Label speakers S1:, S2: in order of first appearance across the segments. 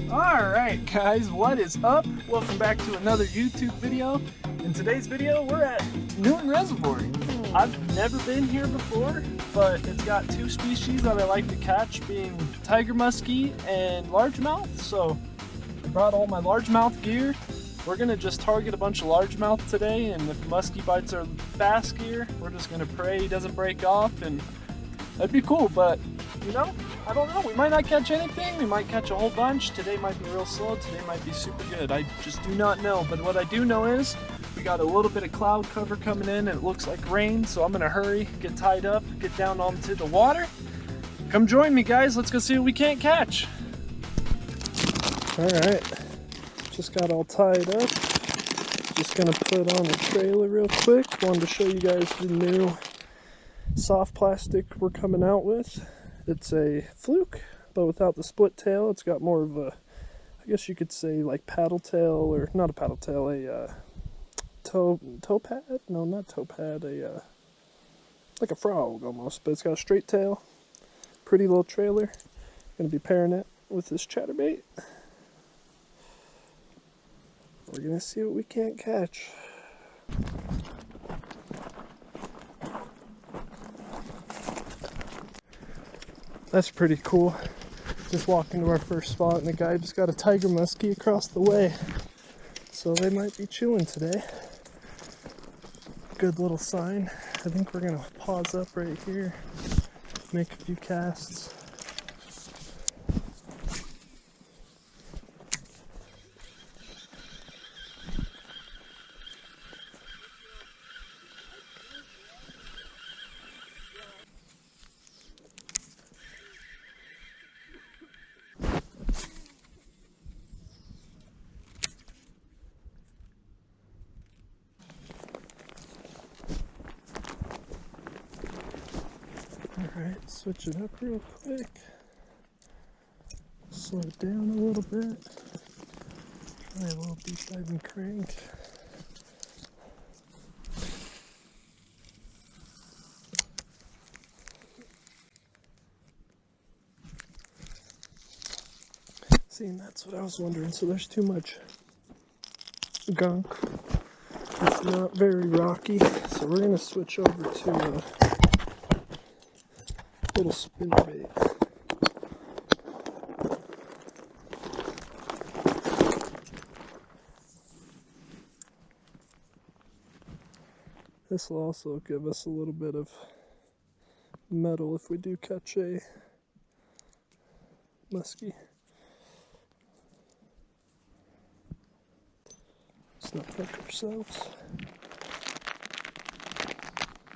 S1: Alright guys, what is up? Welcome back to another YouTube video. In today's video, we're at Newton Reservoir. I've never been here before, but it's got two species that I like to catch, being tiger musky and largemouth. So I brought all my largemouth gear. We're gonna just target a bunch of largemouth today, and if musky bites our bass gear, we're just gonna pray he doesn't break off, and that'd be cool. But you know, I don't know, we might not catch anything, we might catch a whole bunch. Today might be real slow, today might be super good. I just do not know, but what I do know is we got a little bit of cloud cover coming in and it looks like rain, so I'm gonna hurry, get tied up, get down onto the water. Come join me guys, let's go see what we can't catch. Alright, just got all tied up. Just gonna put on the trailer real quick. Wanted to show you guys the new soft plastic we're coming out with. It's a fluke, but without the split tail. It's got more of a, I guess you could say, like paddle tail, or not a paddle tail, a toe pad? No, not toe pad, like a frog almost, but it's got a straight tail. Pretty little trailer. Gonna be pairing it with this chatterbait. We're gonna see what we can't catch. That's pretty cool. Just walking to our first spot and the guy just got a tiger musky across the way. So they might be chewing today. Good little sign. I think we're gonna pause up right here, make a few casts. Alright, switch it up real quick. Slow it down a little bit. Try a little deep diving crank. See, and that's what I was wondering. So there's too much gunk. It's not very rocky. So we're going to switch over to a little spinnerbait. This will also give us a little bit of metal if we do catch a musky. Let's not hook ourselves.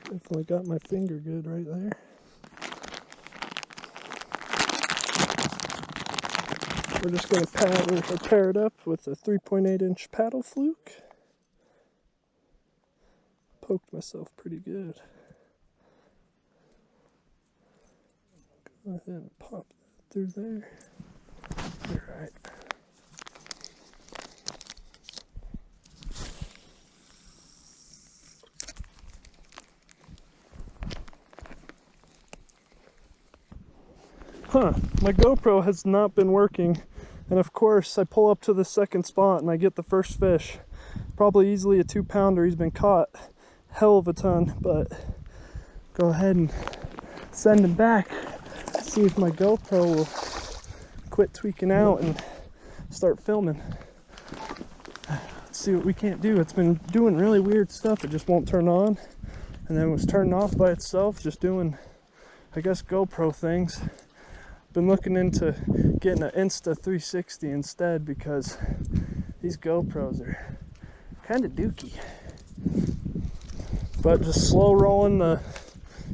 S1: Definitely got my finger good right there. We're just going to pair it up with a 3.8-inch paddle fluke. Poked myself pretty good. Go ahead and pop that through there. Alright. My GoPro has not been working, and of course I pull up to the second spot and I get the first fish. Probably easily a 2-pounder. He's been caught hell of a ton, but go ahead and send him back. See if my GoPro will quit tweaking out and start filming. Let's see what we can't do. It's been doing really weird stuff. It just won't turn on, and then it was turning off by itself, just doing, I guess, GoPro things. Been looking into getting an Insta 360 instead, because these GoPros are kind of dookie. But just slow rolling the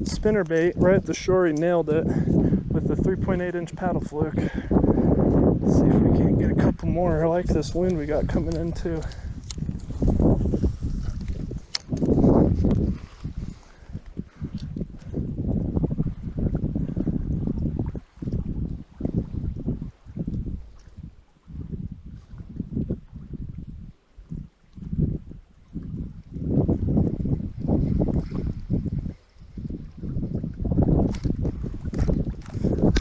S1: spinnerbait right at the shore, he nailed it with the 3.8-inch paddle fluke. Let's see if we can't get a couple more. I like this wind we got coming in too.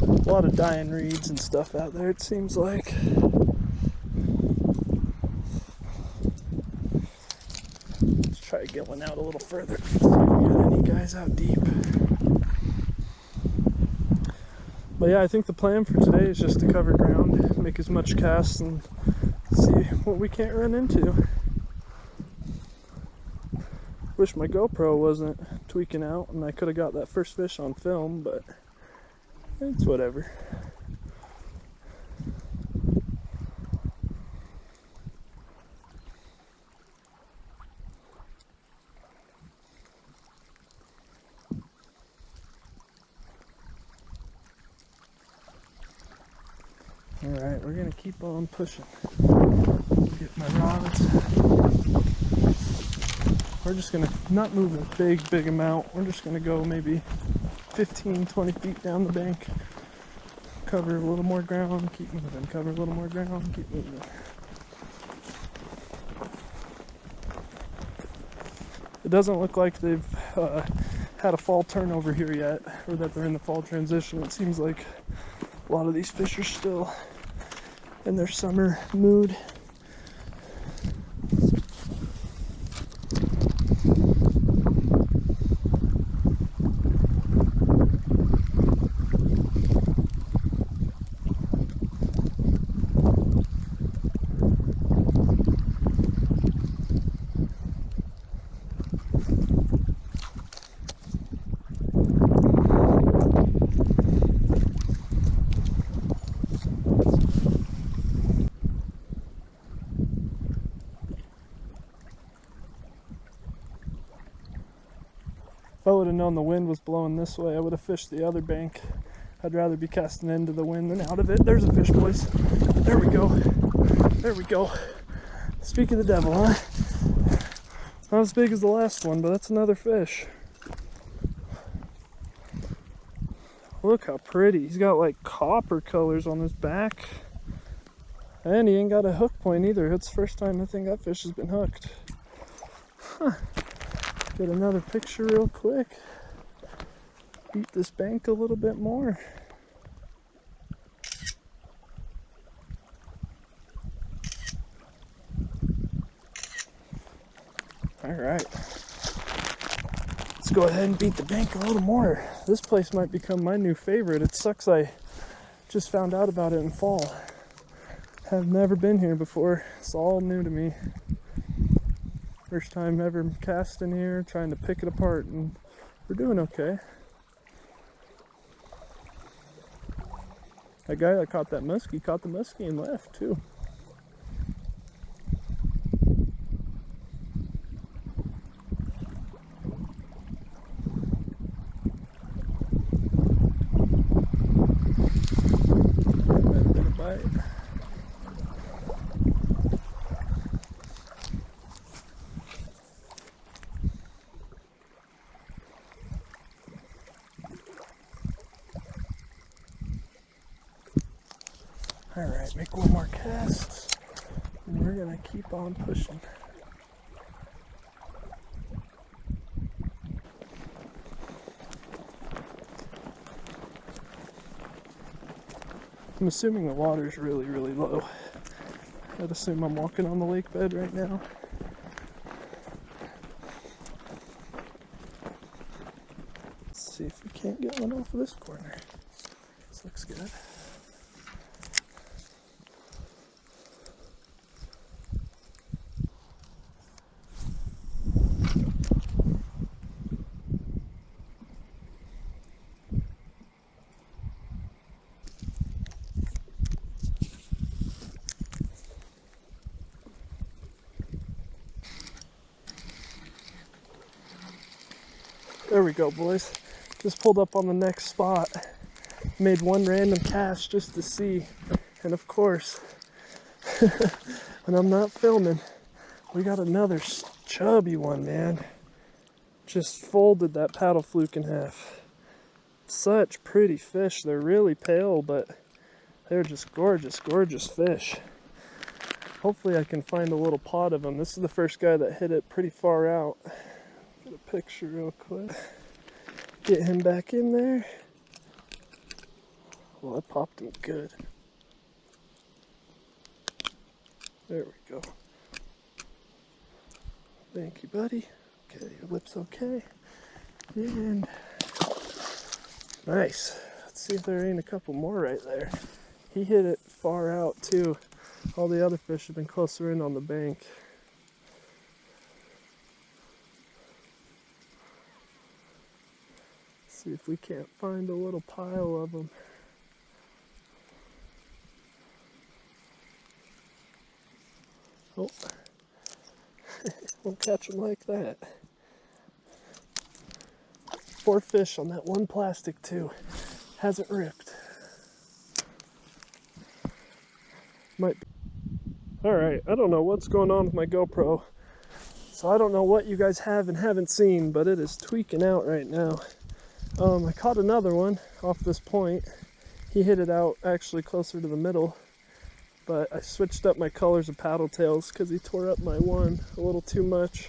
S1: A lot of dying reeds and stuff out there, it seems like. get one out a little further. See if we got any guys out deep. But yeah, I think the plan for today is just to cover ground, make as much casts, and see what we can't run into. Wish my GoPro wasn't tweaking out and I could have got that first fish on film, but it's whatever. Alright, we're gonna keep on pushing. Get my rods. We're just gonna not move a big amount. We're just gonna go maybe 15-20 feet down the bank. Cover a little more ground, keep moving. Cover a little more ground, keep moving. It doesn't look like they've had a fall turnover here yet, or that they're in the fall transition. It seems like a lot of these fish are still in their summer mood. If I would have known the wind was blowing this way, I would have fished the other bank. I'd rather be casting into the wind than out of it. There's a fish, boys. There we go. There we go. Speak of the devil, huh? Not as big as the last one, but that's another fish. Look how pretty. He's got like copper colors on his back. And he ain't got a hook point either. It's the first time I think that fish has been hooked. Huh. Get another picture real quick. Beat this bank a little bit more. Alright. Let's go ahead and beat the bank a little more. This place might become my new favorite. It sucks I just found out about it in fall. Have never been here before. It's all new to me. First time ever casting here, trying to pick it apart, and we're doing okay. That guy that caught that musky caught the musky and left too. That bit of bite. Alright, make one more cast, and we're gonna keep on pushing. I'm assuming the water's really low. I'd assume I'm walking on the lake bed right now. Let's see if we can't get one off of this corner. This looks good. There we go, boys. Just pulled up on the next spot. Made one random cast just to see. And of course, when I'm not filming, we got another chubby one, man. Just folded that paddle fluke in half. Such pretty fish. They're really pale, but they're just gorgeous fish. Hopefully I can find a little pod of them. This is the first guy that hit it pretty far out. Get a picture real quick. Get him back in there. Well, I popped him good. There we go. Thank you, buddy. Okay, your lip's okay. And nice. Let's see if there ain't a couple more right there. He hit it far out too. All the other fish have been closer in on the bank. Let's see if we can't find a little pile of them. Oh, won't catch them like that. 4 fish on that one plastic too. Hasn't ripped. Might be. Alright, I don't know what's going on with my GoPro. So I don't know what you guys have and haven't seen, but it is tweaking out right now. I caught another one off this point. He hit it out actually closer to the middle. But I switched up my colors of paddle tails because he tore up my one a little too much.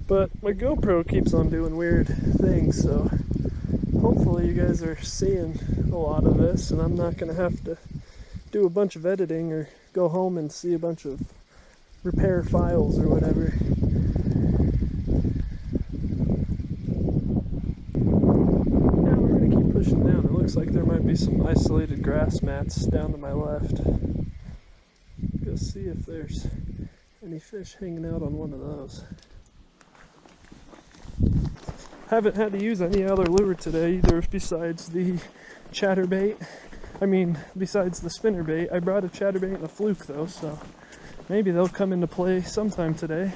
S1: But my GoPro keeps on doing weird things, so hopefully you guys are seeing a lot of this and I'm not going to have to do a bunch of editing or go home and see a bunch of repair files or whatever. Yeah, we're going to keep pushing down. It looks like there might be some isolated grass mats down to my left. Go see if there's any fish hanging out on one of those. Haven't had to use any other lure today either besides the chatterbait. Besides the spinnerbait. I brought a chatterbait and a fluke though, so maybe they'll come into play sometime today.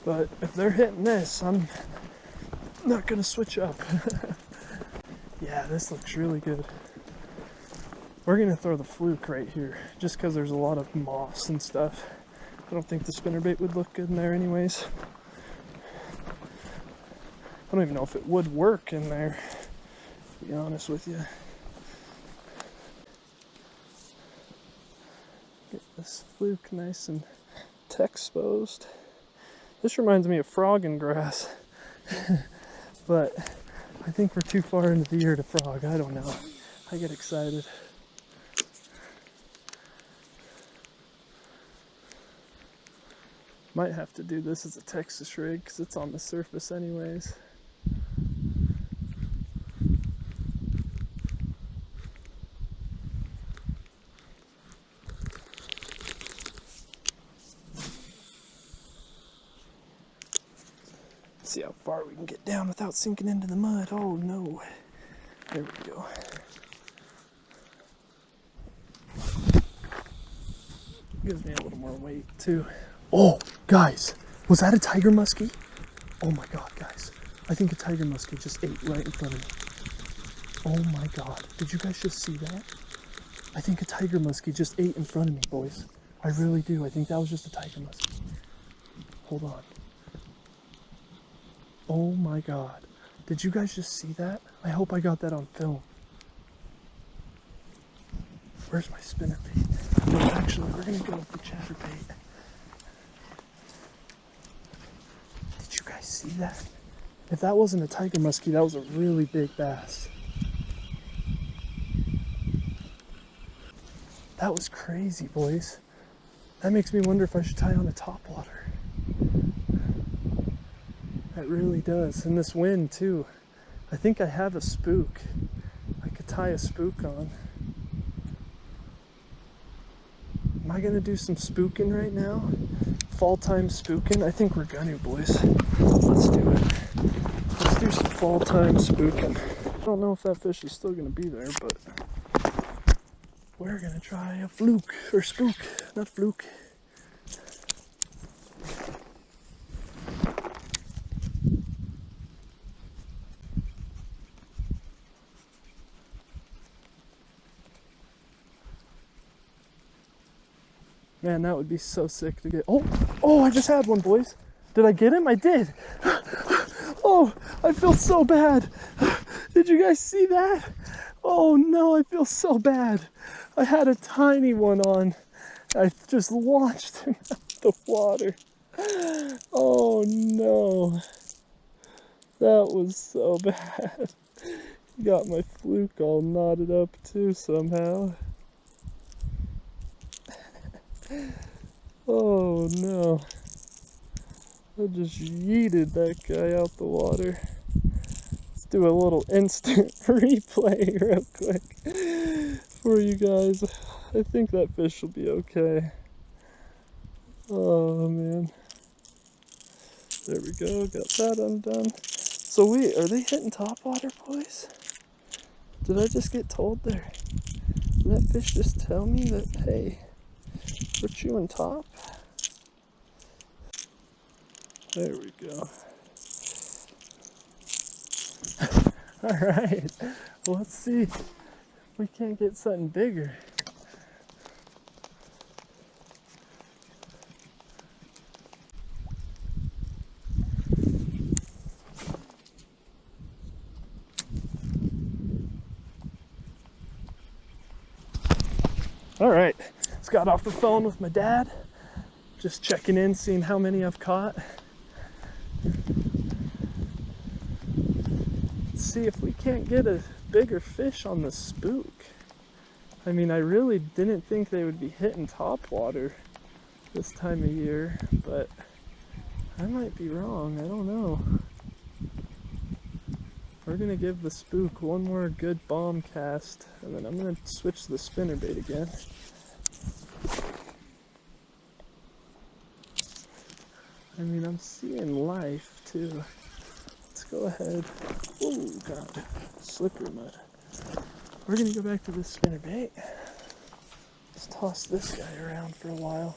S1: But if they're hitting this, I'm not gonna switch up. Yeah, this looks really good. We're gonna throw the fluke right here, just because there's a lot of moss and stuff. I don't think the spinnerbait would look good in there anyways. I don't even know if it would work in there, to be honest with you. Get this fluke nice and exposed. This reminds me of frog and grass, but I think we're too far into the year to frog. I don't know. I get excited. Might have to do this as a Texas rig because it's on the surface anyways. See how far we can get down without sinking into the mud. Oh no. There we go. Gives me a little more weight too. Oh, guys, was that a tiger musky? Oh my god, guys. I think a tiger musky just ate right in front of me. Oh my god. Did you guys just see that? I think a tiger musky just ate in front of me, boys. I really do. I think that was just a tiger musky. Hold on. Oh my god. Did you guys just see that? I hope I got that on film. Where's my spinnerbait? No, actually, we're gonna go with the chatterbait. Did you guys see that? If that wasn't a tiger musky, that was a really big bass. That was crazy, boys. That makes me wonder if I should tie on a topwater. That really does. And this wind too. I think I have a spook. I could tie a spook on. Am I gonna do some spooking right now? Fall time spooking? I think we're gonna, boys. Let's do it. Let's do some fall time spooking. I don't know if that fish is still gonna be there, but we're gonna try a fluke, or spook, not fluke. Man, that would be so sick to get. Oh, I just had one, boys. Did I get him? I did. Oh, I feel so bad. Did you guys see that? Oh no, I feel so bad. I had a tiny one on. I just launched him out the water. Oh no. That was so bad. Got my fluke all knotted up too somehow. Oh no. I just yeeted that guy out the water. Let's do a little instant replay real quick for you guys. I think that fish will be okay. Oh man. There we go, got that undone. So wait, are they hitting topwater, boys? Did I just get told there? Did that fish just tell me that, hey, we're chewing top? There we go. Alright, well, let's see if we can't get something bigger. Alright, just got off the phone with my dad. Just checking in, seeing how many I've caught. Let's see if we can't get a bigger fish on the spook. I mean, I really didn't think they would be hitting topwater this time of year, but I might be wrong, I don't know. We're gonna give the spook one more good bomb cast, and then I'm gonna switch to the spinnerbait again. I mean, I'm seeing life too. Let's go ahead. Oh god, slippery mud. We're gonna go back to this spinnerbait. Let's toss this guy around for a while.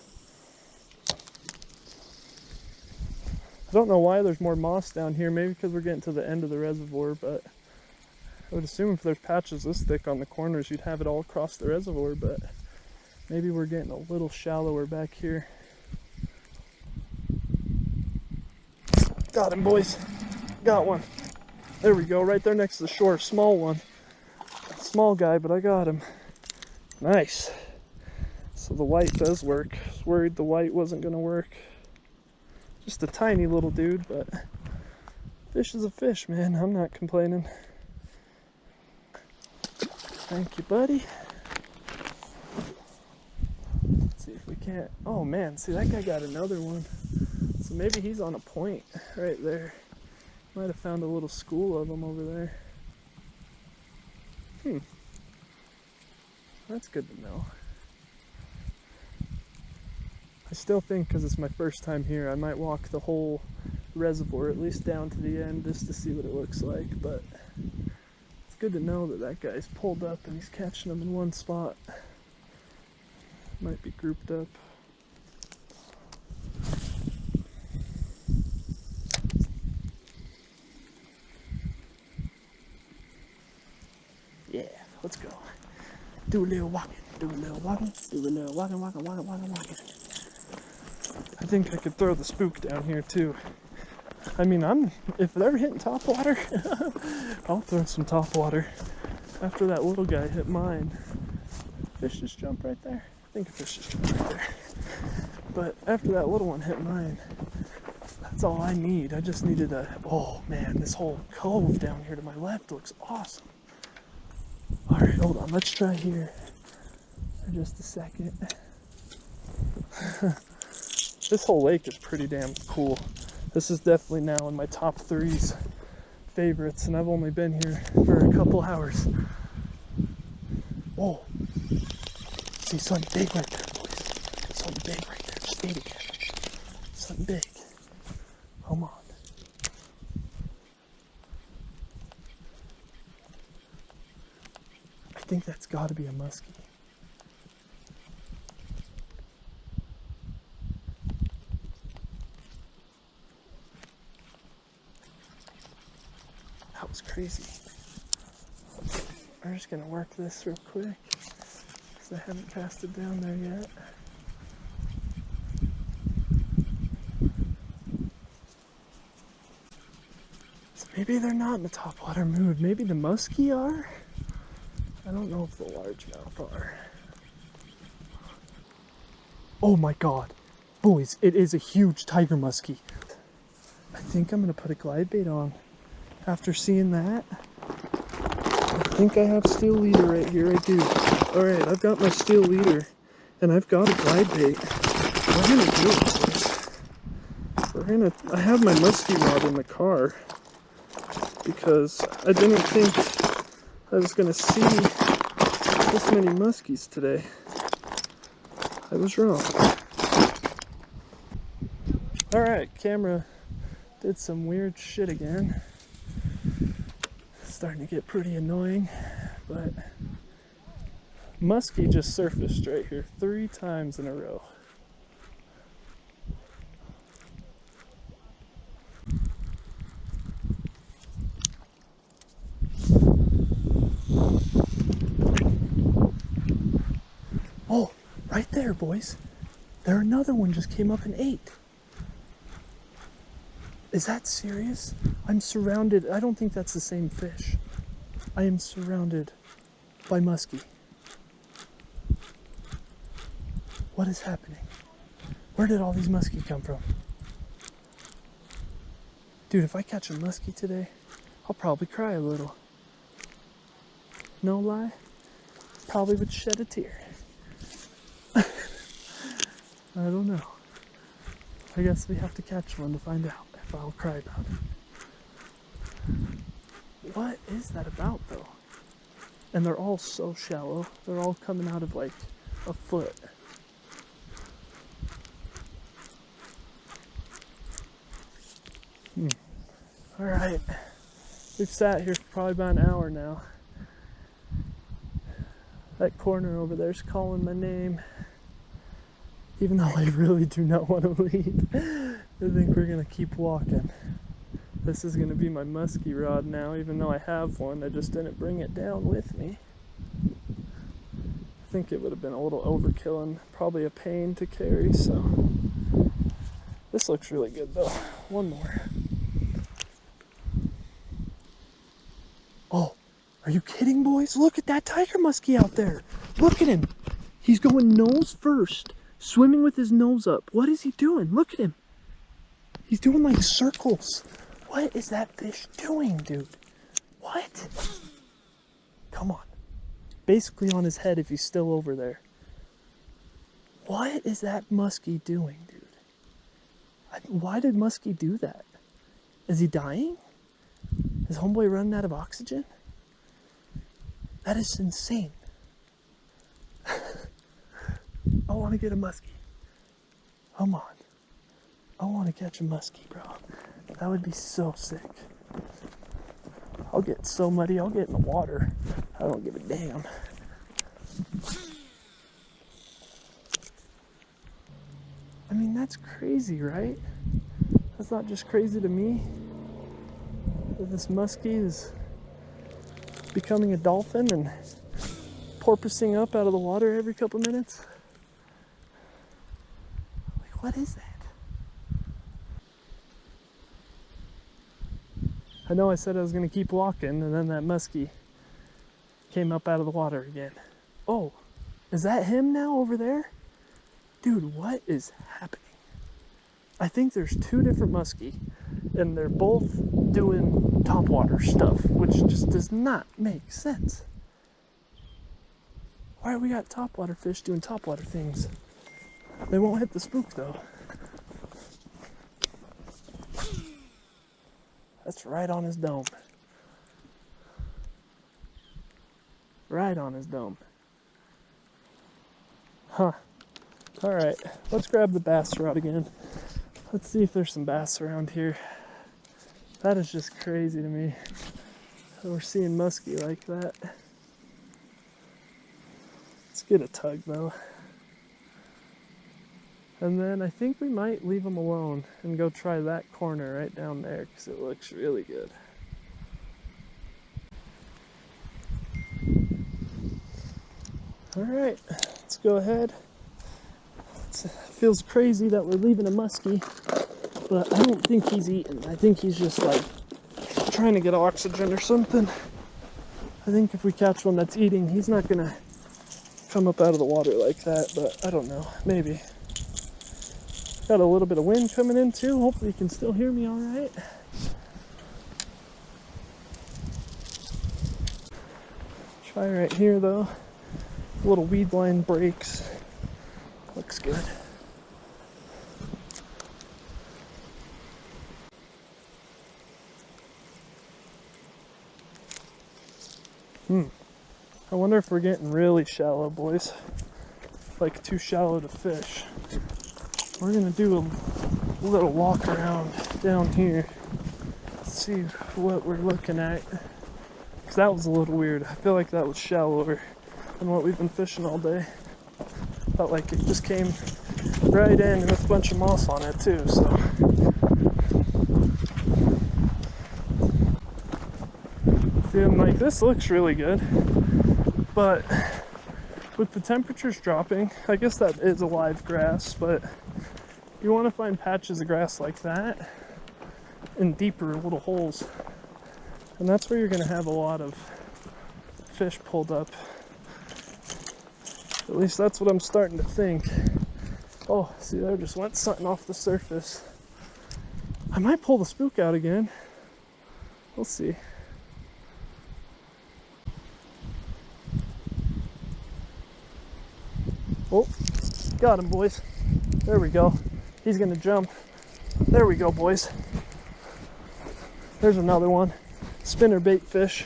S1: I don't know why there's more moss down here, maybe because we're getting to the end of the reservoir, but I would assume if there's patches this thick on the corners, you'd have it all across the reservoir, but maybe we're getting a little shallower back here. Got him, boys. Got one. There we go, right there next to the shore. Small one. Small guy, but I got him. Nice. So the white does work. I was worried the white wasn't going to work. Just a tiny little dude, but fish is a fish, man. I'm not complaining. Thank you, buddy. Let's see if we can't. Oh man, see, that guy got another one. So maybe he's on a point right there. Might have found a little school of them over there. That's good to know. I still think, because it's my first time here, I might walk the whole reservoir, at least down to the end, just to see what it looks like, but it's good to know that that guy's pulled up and he's catching them in one spot. Might be grouped up. Yeah, let's go. Do a little walking, do a little walking, do a little walking, walking. I think I could throw the spook down here too. I mean, if they're hitting topwater, I'll throw some topwater. After that little guy hit mine. Fish just jumped right there. I think a fish just jumped right there. But after that little one hit mine, that's all I need. I just needed oh man, this whole cove down here to my left looks awesome. Alright, hold on, let's try here for just a second. This whole lake is pretty damn cool. This is definitely now in my top 3's favorites, and I've only been here for a couple hours. Whoa. See something big right there, boys. Something big right there. Just ate again. Something big. Come on. I think that's got to be a musky. That was crazy. I'm just gonna work this real quick because I haven't cast it down there yet. So maybe they're not in the topwater mood. Maybe the musky are? I don't know if the largemouth are. Oh my god. Boys, it is a huge tiger musky. I think I'm gonna put a glide bait on. After seeing that, I think I have steel leader right here. I do. Alright, I've got my steel leader and I've got a glide bait. We're gonna do it, boys. I have my musky rod in the car because I didn't think I was gonna see this many muskies today. I was wrong. Alright, camera did some weird shit again. It's starting to get pretty annoying, but muskie just surfaced right here 3 times in a row. Oh, right there, boys. There another one just came up and ate. Is that serious? I'm surrounded. I don't think that's the same fish. I am surrounded by muskie. What is happening? Where did all these muskie come from? Dude, if I catch a muskie today, I'll probably cry a little. No lie, probably would shed a tear. I don't know. I guess we have to catch one to find out if I'll cry about it. What is that about though? And they're all so shallow. They're all coming out of like a foot. Alright. We've sat here for probably about an hour now. That corner over there's calling my name. Even though I really do not want to leave. I think we're going to keep walking. This is going to be my musky rod now, even though I have one. I just didn't bring it down with me. I think it would have been a little overkill and probably a pain to carry, so. This looks really good though. One more. Oh, are you kidding, boys? Look at that tiger muskie out there. Look at him. He's going nose first. Swimming with his nose up. What is he doing? Look at him. He's doing like circles. What is that fish doing, dude? What? Come on. Basically on his head if he's still over there. What is that muskie doing, dude? Why did muskie do that? Is he dying? Is homeboy running out of oxygen? That is insane. I want to get a muskie. Come on. I want to catch a muskie, bro. That would be so sick. I'll get so muddy, I'll get in the water. I don't give a damn. I mean, that's crazy, right? That's not just crazy to me. That this muskie is becoming a dolphin and porpoising up out of the water every couple minutes. Like, what is that? I know I said I was going to keep walking, and then that muskie came up out of the water again. Oh, is that him now over there? Dude, what is happening? I think there's 2 different muskie, and they're both doing topwater stuff, which just does not make sense. Why do we got topwater fish doing topwater things? They won't hit the spook though. That's right on his dome. Right on his dome. Huh. Alright, let's grab the bass rod again. Let's see if there's some bass around here. That is just crazy to me that we're seeing muskie like that. Let's get a tug though. And then I think we might leave them alone and go try that corner right down there because it looks really good. Alright, let's go ahead. It feels crazy that we're leaving a muskie, but I don't think he's eating. I think he's just like trying to get oxygen or something. I think if we catch one that's eating, he's not gonna come up out of the water like that, but I don't know, maybe. Got a little bit of wind coming in too. Hopefully you can still hear me all right. Try right here though. Little weed line breaks. Looks good. I wonder if we're getting really shallow, boys. Like too shallow to fish. We're gonna do a little walk around down here. See what we're looking at. Cause that was a little weird. I feel like that was shallower than what we've been fishing all day. Felt like it just came right in with a bunch of moss on it too, so. See, I'm like, this looks really good, but with the temperatures dropping, I guess that is a live grass, but you want to find patches of grass like that in deeper little holes, and that's where you're going to have a lot of fish pulled up. At least that's what I'm starting to think. Oh, see, there just went something off the surface. I might pull the spook out again. We'll see. Oh, got him, boys. There we go. He's gonna jump. There we go, boys. There's another one. Spinner bait fish.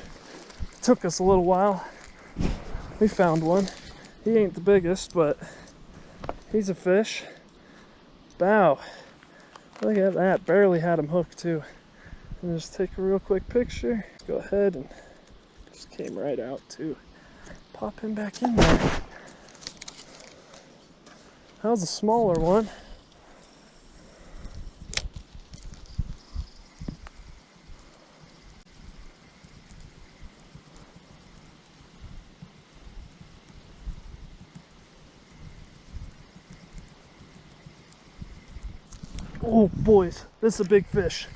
S1: Took us a little while. We found one. He ain't the biggest, but he's a fish. Bow. Look at that. Barely had him hooked too. And just take a real quick picture. Let's go ahead and just came right out too. Pop him back in there. That was a smaller one. Oh, boys, this is a big fish.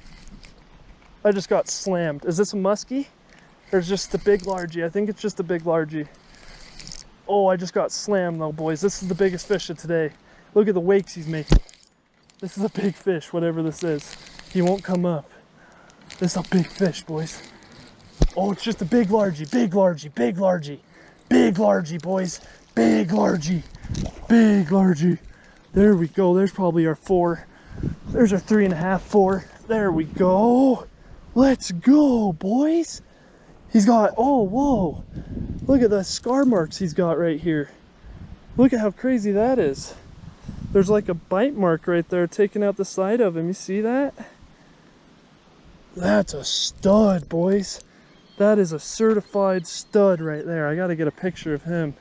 S1: I just got slammed. Is this a musky? Or is just a big largie? I think it's just a big largie. Oh, I just got slammed though, boys. This is the biggest fish of today. Look at the wakes he's making. This is a big fish, whatever this is. He won't come up. This is a big fish, boys. Oh, it's just a big largie, big largie, big largie. Big largie, boys. Big largie. Big largie. There we go. There's probably our 4. There's our 3.5, 4. There we go. Let's go, boys. He's got, oh, whoa. Look at the scar marks he's got right here. Look at how crazy that is. There's like a bite mark right there taking out the side of him. You see that? That's a stud, boys. That is a certified stud right there. I gotta get a picture of him.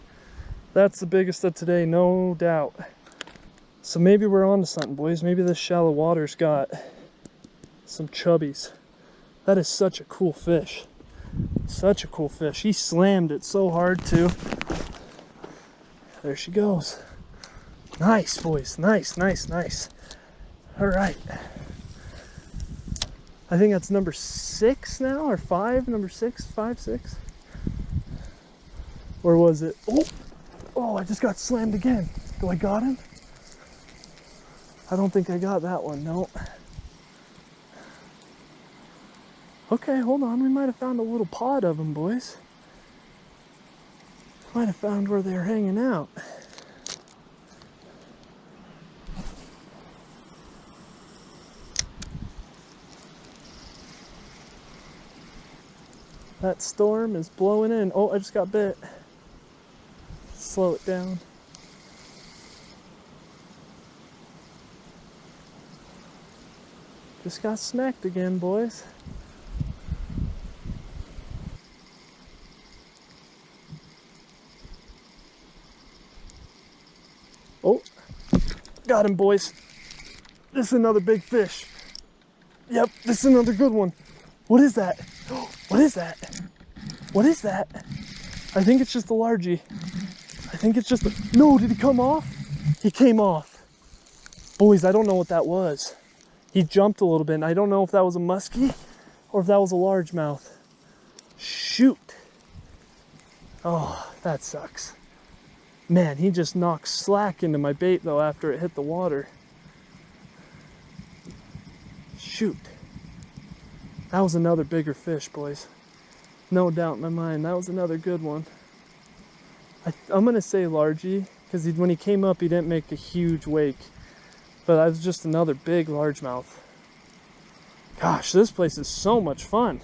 S1: That's the biggest of today, no doubt. So maybe we're on to something, boys. Maybe this shallow water's got some chubbies. That is such a cool fish. Such a cool fish. He slammed it so hard too. There she goes. Nice, boys. Nice, nice, nice. All right. I think that's number 6 now, or 5. Number 6, 5, 6. Or was it? Oh, oh! I just got slammed again. Do I got him? I don't think I got that one. No. Okay, hold on. We might have found a little pod of them, boys. Might have found where they're hanging out. That storm is blowing in. Oh, I just got bit. Slow it down. Just got smacked again, boys. Oh, got him, boys. This is another big fish. Yep, this is another good one. What is that? What is that? What is that? I think it's just a largie. I think it's just a... No, did he come off? He came off. Boys, I don't know what that was. He jumped a little bit, and I don't know if that was a musky or if that was a largemouth. Shoot. Oh, that sucks. Man, he just knocked slack into my bait, though, after it hit the water. Shoot. That was another bigger fish, boys. No doubt in my mind. That was another good one. I'm going to say largie, because when he came up, he didn't make a huge wake. But that was just another big largemouth. Gosh, this place is so much fun.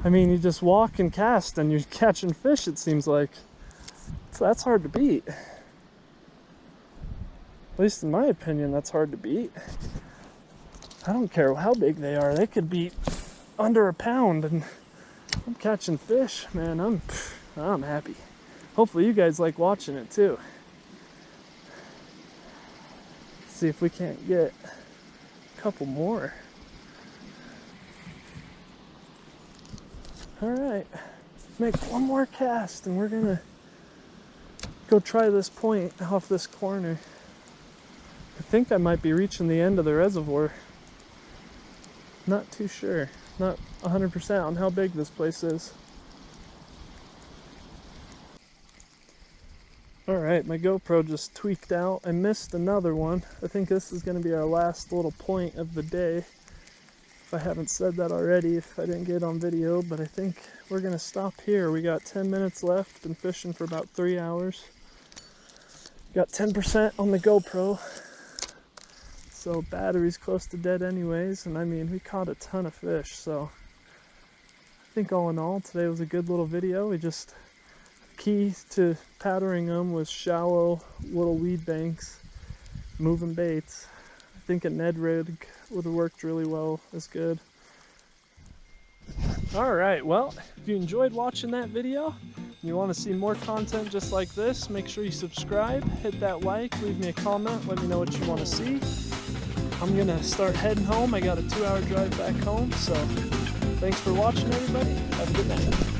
S1: I mean, you just walk and cast and you're catching fish, it seems like. So that's hard to beat. At least in my opinion, that's hard to beat. I don't care how big they are. They could be under a pound and I'm catching fish, man. I'm happy. Hopefully you guys like watching it too. Let's see if we can't get a couple more. All right, make one more cast and we're gonna go try this point off this corner. I think I might be reaching the end of the reservoir. Not too sure, not 100% on how big this place is. All right, my GoPro just tweaked out. I missed another one. I think this is gonna be our last little point of the day. If I haven't said that already, if I didn't get it on video, but I think we're gonna stop here. We got 10 minutes left, been fishing for about 3 hours. Got 10% on the GoPro, so battery's close to dead anyways, and I mean, we caught a ton of fish, so I think all in all, today was a good little video. Key to patterning them was shallow little weed banks, moving baits. I think a Ned rig would have worked really well as good. All right, well, if you enjoyed watching that video and you want to see more content just like this, make sure you subscribe, hit that like, leave me a comment, let me know what you want to see. I'm gonna start heading home. I got a 2-hour drive back home, so thanks for watching, everybody. Have a good night.